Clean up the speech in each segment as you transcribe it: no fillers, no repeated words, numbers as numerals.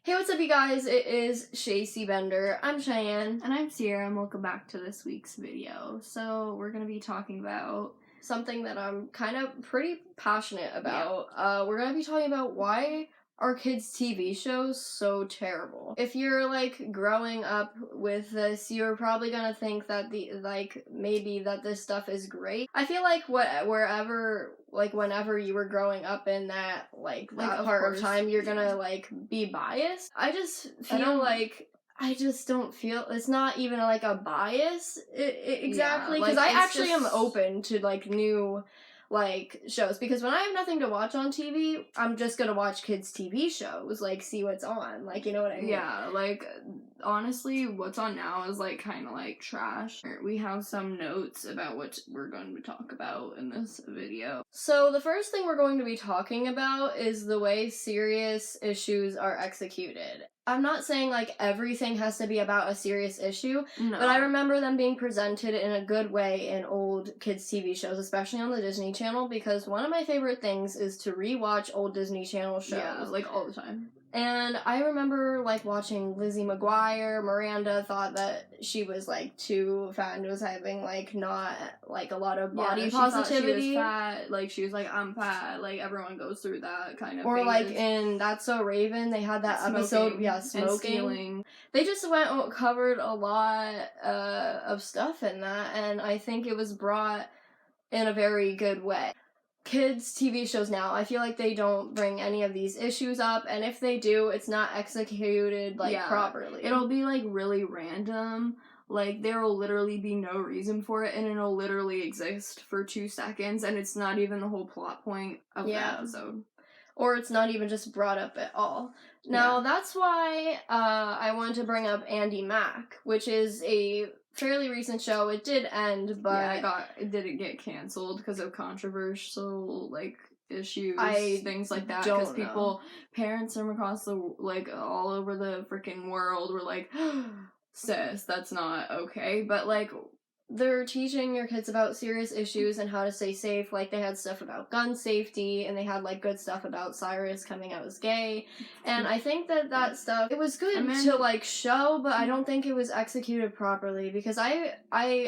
Hey, what's up, you guys? It is Shacey Bender. I'm Cheyenne. And I'm Sierra, and welcome back to this week's video. So, we're going to be talking about something that I'm kind of pretty passionate about. We're going to be talking about why are kids' TV shows so terrible. If you're, like, growing up with this, you're probably gonna think that maybe that this stuff is great. I feel like whenever you were growing up in that, that part of time, you're gonna, be biased. I just feel like I just don't feel it's not even like a bias exactly, because I actually am open to new shows, because when I have nothing to watch on TV, I'm just gonna watch kids' TV shows, see what's on, you know what I mean? Yeah, honestly, what's on now is kind of trash. We have some notes about what we're going to talk about in this video. So the first thing we're going to be talking about is the way serious issues are executed. I'm not saying everything has to be about a serious issue, no. But I remember them being presented in a good way in old kids' TV shows, especially on the Disney Channel, because one of my favorite things is to rewatch old Disney Channel shows. Yeah, all the time. And I remember watching Lizzie McGuire. Miranda thought that she was too fat and was having not a lot of body positivity. She was fat. She was I'm fat. Everyone goes through that kind of. Or phase. In That's So Raven, they had that episode. Yeah, smoking. And stealing. They just covered a lot of stuff in that, and I think it was brought in a very good way. Kids' TV shows now, I feel like they don't bring any of these issues up, and if they do, it's not executed properly. It'll be really random. There will literally be no reason for it, and it'll literally exist for 2 seconds, and it's not even the whole plot point of the episode. Or it's not even just brought up at all. Now, that's why I wanted to bring up Andi Mack, which is a fairly recent show. It did end, but it didn't get canceled because of controversial issues, things like that. Because parents from across the all over the freaking world were sis, that's not okay. But they're teaching your kids about serious issues and how to stay safe. They had stuff about gun safety, and they had good stuff about Cyrus coming out as gay. And I think that stuff, it was good to show, but I don't think it was executed properly, because I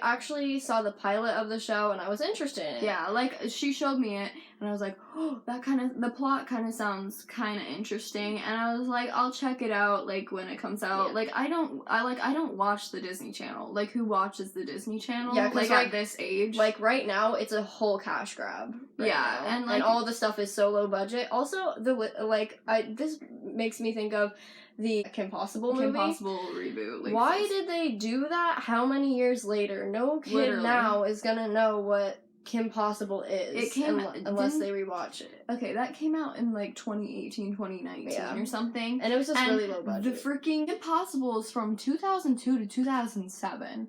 actually saw the pilot of the show and I was interested in it. Yeah, she showed me it and I was like, oh, the plot kind of sounds kind of interesting, and I was like, I'll check it out when it comes out. Yeah. I don't watch the Disney Channel. Who watches the Disney Channel? Yeah, at this age, right now it's a whole cash grab. And all the stuff is so low budget. Also, this makes me think of the Kim Possible movie. Kim Possible reboot. Why did they do that? How many years later? No kid now is gonna know what Kim Possible is unless they rewatch it. Okay, that came out in 2018, 2019 or something. And it was just really low budget. The freaking Kim Possible is from 2002 to 2007.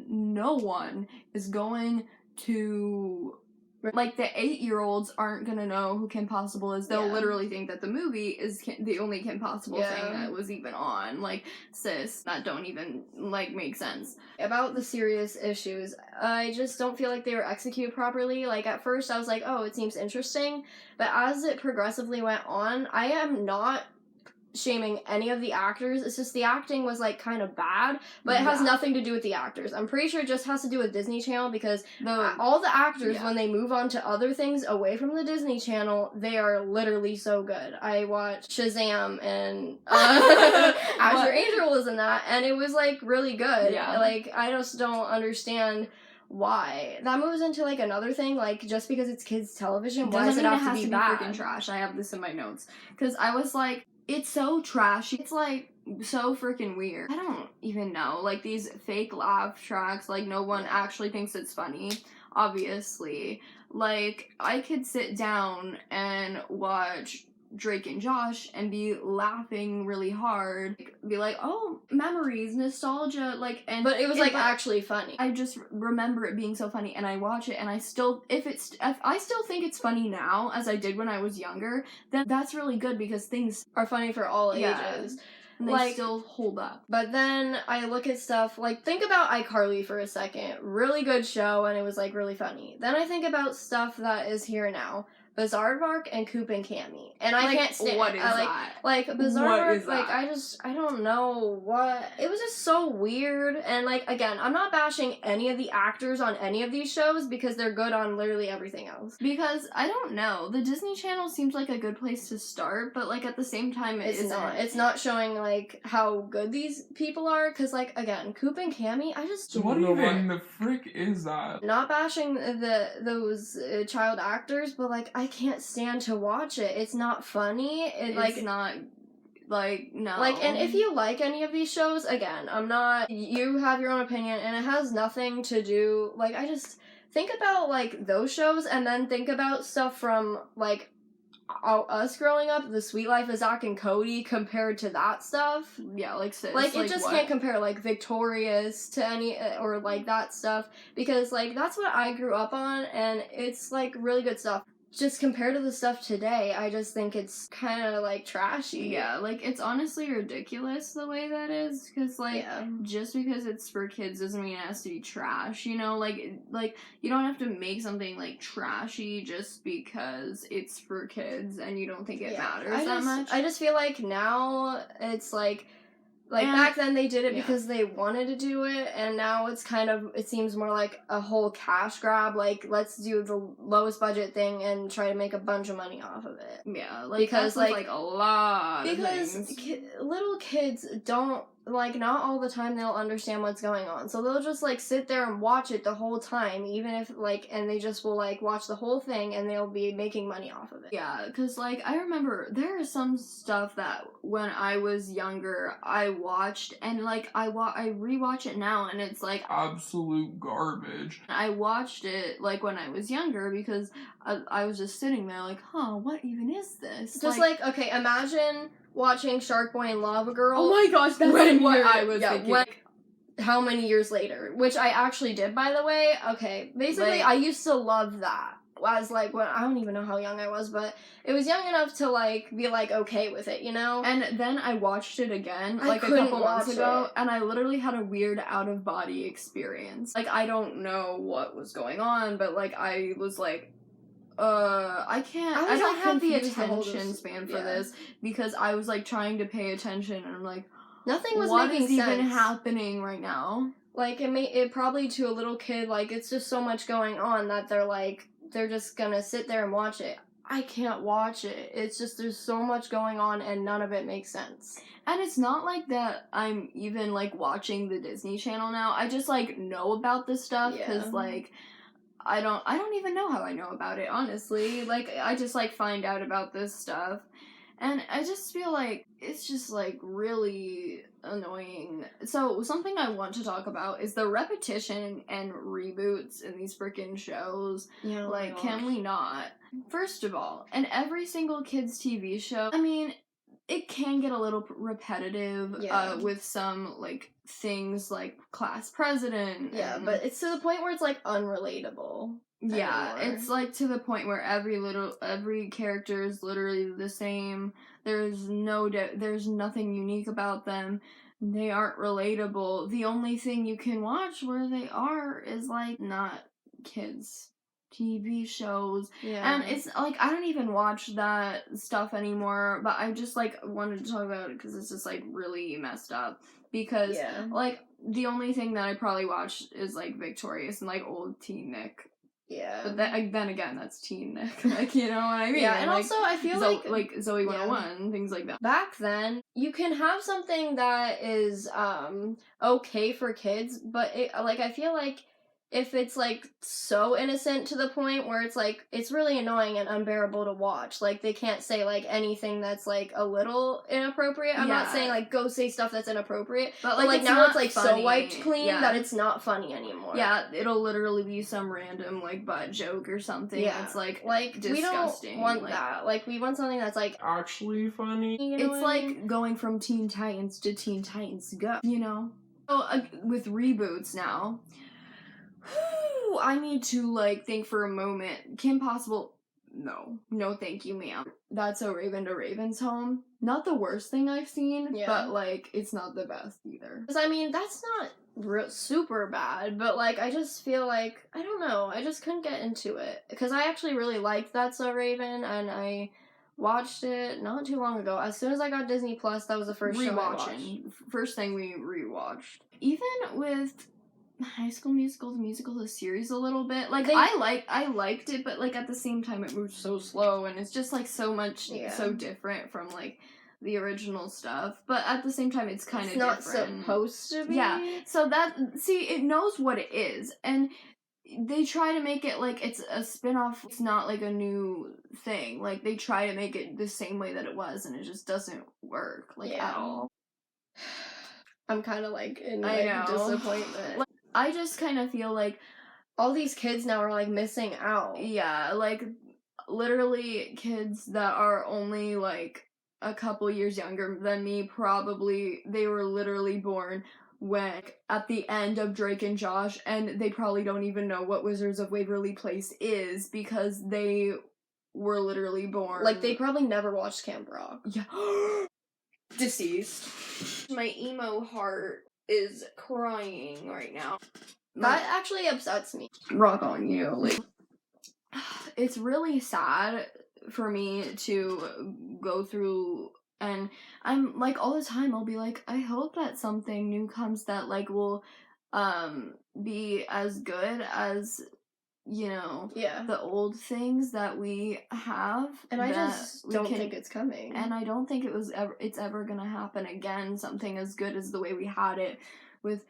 No one is going to... the 8-year-olds aren't gonna know who Kim Possible is. They'll literally think that the movie is the only Kim Possible thing that was even on. Sis, that don't even, make sense. About the serious issues, I just don't feel like they were executed properly. At first I was like, oh, it seems interesting. But as it progressively went on, I am not shaming any of the actors. It's just the acting was kind of bad, but it has nothing to do with the actors. I'm pretty sure it just has to do with Disney Channel, because all the actors, when they move on to other things away from the Disney Channel, they are literally so good. I watched Shazam, and Asher Angel was in that, and it was really good. I just don't understand why that moves into another thing. Just because it's kids television, why does it have to be bad? Freaking trash. I have this in my notes because I was it's so trashy. It's so freaking weird. I don't even know. These fake laugh tracks, no one actually thinks it's funny, obviously. I could sit down and watch Drake and Josh and be laughing really hard, be oh, memories, nostalgia, but it was actually funny. I just remember it being so funny, and I watch it, and I still think it's funny now as I did when I was younger, then that's really good, because things are funny for all ages. And they still hold up. But then I look at stuff, think about iCarly for a second. Really good show, and it was really funny. Then I think about stuff that is here now. Bizarre and Coop and Cammy. And I Like, can't stand what is I, that? Like Bizarre What is like that? I don't know what it was just so weird. And like again, I'm not bashing any of the actors on any of these shows because they're good on literally everything else. Because I don't know, the Disney Channel seems like a good place to start, but like at the same time, It's not. It's not showing like how good these people are. Because like again, Coop and Cammy, I just So what don't know even the frick is that? not bashing those child actors, but like I can't stand to watch it. It's not funny. It like it's not like no. like and if you like any of these shows, again, I'm not. You have your own opinion, and it has nothing to do. Like I just think about like those shows, and then think about stuff from like us growing up, The Sweet Life of Zach and Cody, compared to that stuff. Yeah, like sis, Like it just what? can't compare like Victorious to any or like that stuff because like that's what I grew up on and it's like really good stuff. Just compared to the stuff today, I just think it's kind of like trashy. Yeah, like it's honestly ridiculous the way that is because like Yeah. just because it's for kids doesn't mean it has to be trash, you know, like you don't have to make something like trashy just because it's for kids and you don't think it matters that much. I just feel like now it's like And- back then they did it yeah. because they wanted to do it, and now it's kind of, it seems more like a whole cash grab, like, let's do the lowest budget thing and try to make a bunch of money off of it. Yeah, like Because, that's with, like, a lot of Because things. little kids don't, like, not all the time they'll understand what's going on, so they'll just, like, sit there and watch it the whole time, even if, like, and they just will, like, watch the whole thing, and they'll be making money off of it. Yeah, because, like, I remember there is some stuff that when I was younger, I watched, and, like, I rewatch it now, and it's, like, Absolute garbage. I watched it, like, when I was younger, because I was just sitting there, like, huh, what even is this? Just, like, okay, imagine watching Shark Boy and Lava Girl. oh my gosh, that's when what you're- I was yeah, thinking. when- how many years later? Which I actually did, by the way. Okay, basically, Like- I used to love that. As, like, when, I don't even know how young I was, but it was young enough to, like, be, like, okay with it, you know? And then I watched it again, I like, a couldn't couple months watch ago, it. and I literally had a weird out-of-body experience. Like, I don't know what was going on, but, like, I was like, I can't, I I was, don't like, have the confused the whole attention this- span for yeah. this, because I was, like, trying to pay attention, and I'm like, Nothing was what making is even sense. happening right now? Like, it probably to a little kid, like, it's just so much going on that they're, like, they're just gonna sit there and watch it. I can't watch it. It's just, there's so much going on and none of it makes sense. And it's not like that I'm even, like, watching the Disney Channel now. I just, like, know about this stuff because, Yeah. like, I don't even know how I know about it, honestly. Like, I just, like, find out about this stuff. And I just feel like it's just, like, really annoying. So, something I want to talk about is the repetition and reboots in these freaking shows. Yeah, Like, can we not? First of all, in every single kids' TV show, I mean, it can get a little repetitive Yeah. with some, like, things like class president. Yeah, and- but it's to the point where it's, like, unrelatable. yeah, anymore. it's like to the point where every character is literally the same. There's there's nothing unique about them. They aren't relatable. The only thing you can watch where they are is like not kids TV shows. Yeah. And it's like I don't even watch that stuff anymore, but I just like wanted to talk about it because it's just like really messed up. Because yeah. like the only thing that I probably watch is like Victorious and like old Teen Nick. Yeah. But then again, that's Teen Nick. Like, you know what I mean? yeah, and like, also I feel like Zoe 101, things like that. back then you can have something that is okay for kids, but it, like I feel like if it's like so innocent to the point where it's like it's really annoying and unbearable to watch. Like they can't say like anything that's like a little inappropriate. I'm not Yeah. saying like go say stuff that's inappropriate, But but like it's now not it's like so funny. wiped clean Yeah. that it's not funny anymore. Yeah, it'll literally be some random like butt joke or something. Yeah. It's like we disgusting. don't want like, that. Like we want something that's like Actually funny. you know It's what I like mean? going from Teen Titans to Teen Titans Go, you know? So, with reboots now, I need to, like, think for a moment. Kim Possible no thank you, ma'am. That's So Raven to Raven's Home. Not the worst thing I've seen, Yeah. but like it's not the best either. Because I mean, that's not super bad, but like I just feel like I don't know, I just couldn't get into it because I actually really liked That's So Raven, and I watched it not too long ago. As soon as I got Disney Plus, that was the first show I watched. First thing we rewatched. Even with High School Musical, the musical, the series a little bit. Like I liked it, but like at the same time it moved so slow and it's just like so much so different from like the original stuff. But at the same time it's kind of not different. supposed to be. Yeah. So that it knows what it is, and they try to make it like it's a spin-off. It's not like a new thing. Like they try to make it the same way that it was, and it just doesn't work at all. I'm kind of like in I know. disappointment. Like, I just kind of feel like all these kids now are like missing out. Yeah, like literally kids that are only like a couple years younger than me, probably they were literally born when at the end of Drake and Josh, and they probably don't even know what Wizards of Waverly Place is because they were literally born. Like they probably never watched Camp Rock. Yeah. Deceased. My emo heart is crying right now. That actually upsets me. Rock on you. Like, it's really sad for me to go through, and I'm like all the time I'll be like, I hope that something new comes that like will be as good as, you know, the old things that we have. And I just don't think it's coming. And I don't think it's ever gonna happen again, something as good as the way we had it with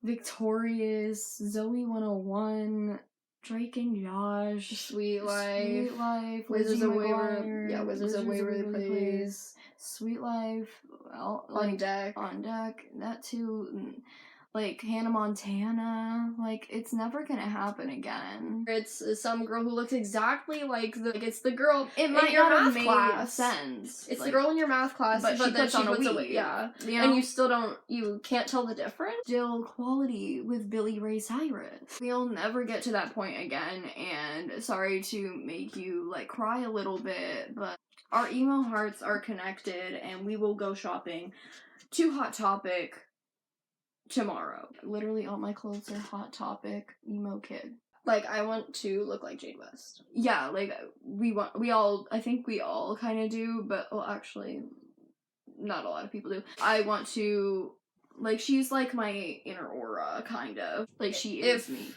Victorious, Zoe 101, Drake and Josh, Sweet Life, Wizards of Waverly, Wizards of Waverly Place, Sweet Life, On Deck, that too, like Hannah Montana. Like it's never gonna happen again. It's some girl who looks exactly like it's the girl it might in your not math have class. Made sense. It's like, the girl in your math class, but she puts on a wig. You know? And you still you can't tell the difference. Still quality with Billy Ray Cyrus. We'll never get to that point again, and sorry to make you like cry a little bit, but our emo hearts are connected, and we will go shopping to Hot Topic tomorrow. Literally all my clothes are Hot Topic emo kid. Like I want to look like Jade West. Yeah, like I think we all kind of do, but well actually not a lot of people do. I want to like she's like my inner aura kind of. Like she is me.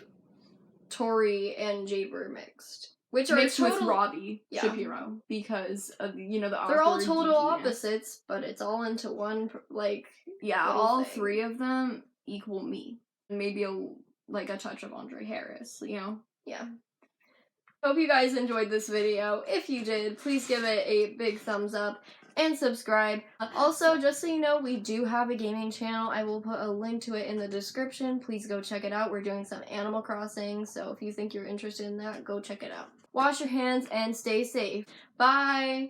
Tori and Jade were mixed. Which are mixed with Robbie Shapiro because of the they're all total opposites, but it's all into one all thing. Three of them equal me. Maybe a touch of Andre Harris, Yeah. Hope you guys enjoyed this video. If you did, please give it a big thumbs up and subscribe. Also, just so you know, we do have a gaming channel. I will put a link to it in the description. Please go check it out. We're doing some Animal Crossing, so if you think you're interested in that, go check it out. Wash your hands and stay safe. Bye!